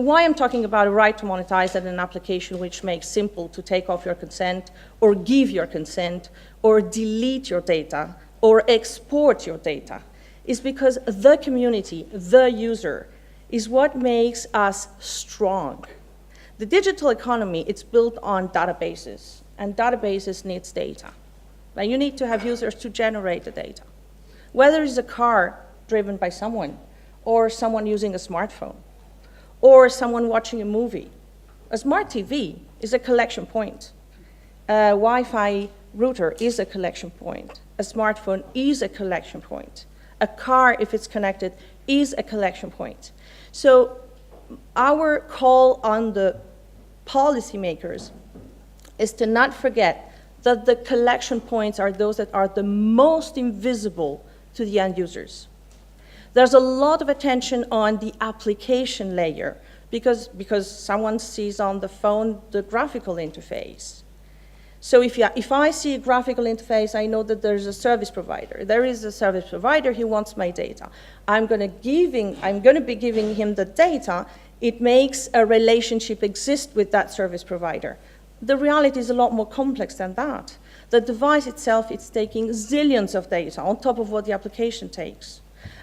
why I'm talking about a right to monetize and an application which makes simple to take off your consent or give your consent or delete your data or export your data is because the community, the user, is what makes us strong. The digital economy, it's built on databases, and databases needs data. Now you need to have users to generate the data. Whether it's a car driven by someone, or someone using a smartphone, or someone watching a movie. A smart TV is a collection point. A Wi-Fi router is a collection point. A smartphone is a collection point. A car, if it's connected, is a collection point. So our call on the policymakers is to not forget that the collection points are those that are the most invisible to the end users. There's a lot of attention on the application layer because someone sees on the phone the graphical interface. So if I see a graphical interface, I know that there's a service provider. There is a service provider, he wants my data. I'm going to be giving him the data. It makes a relationship exist with that service provider. The reality is a lot more complex than that. The device itself is taking zillions of data on top of what the application takes.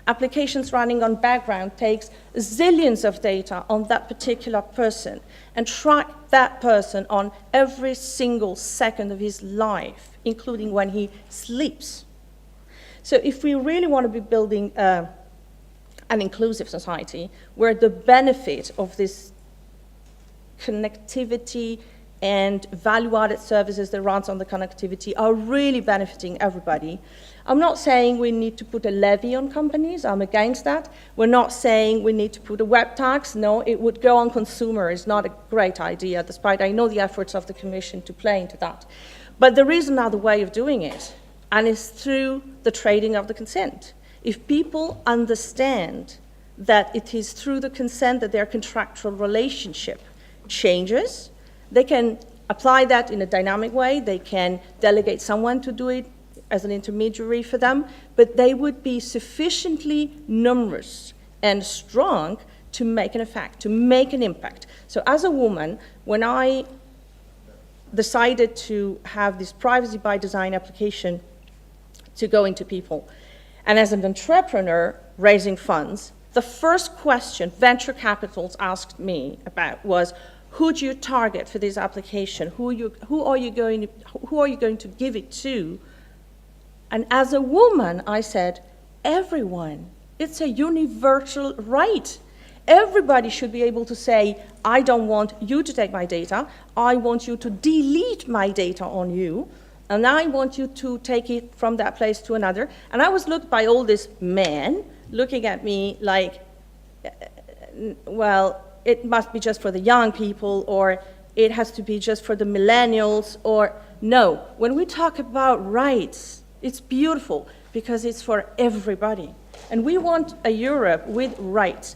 Applications running on background takes zillions of data on that particular person and track that person on every single second of his life, including when he sleeps. So if we really want to be building an inclusive society where the benefit of this connectivity and value-added services that runs on the connectivity are really benefiting everybody. I'm not saying we need to put a levy on companies. I'm against that. We're not saying we need to put a web tax. No, it would go on consumer. It's not a great idea, despite I know the efforts of the Commission to play into that. But there is another way of doing it, and it's through the trading of the consent. If people understand that it is through the consent that their contractual relationship changes, they can apply that in a dynamic way. They can delegate someone to do it as an intermediary for them, but they would be sufficiently numerous and strong to make an effect, to make an impact. So as a woman, when I decided to have this privacy by design application to go into people, and as an entrepreneur raising funds, the first question venture capitals asked me about was, who do you target for this application? Who are you going to give it to? And as a woman, I said, everyone. It's a universal right. Everybody should be able to say, I don't want you to take my data. I want you to delete my data on you. And I want you to take it from that place to another. And I was looked by all these men looking at me like, well, it must be just for the young people, or it has to be just for the millennials, or no. When we talk about rights, it's beautiful because it's for everybody. And we want a Europe with rights.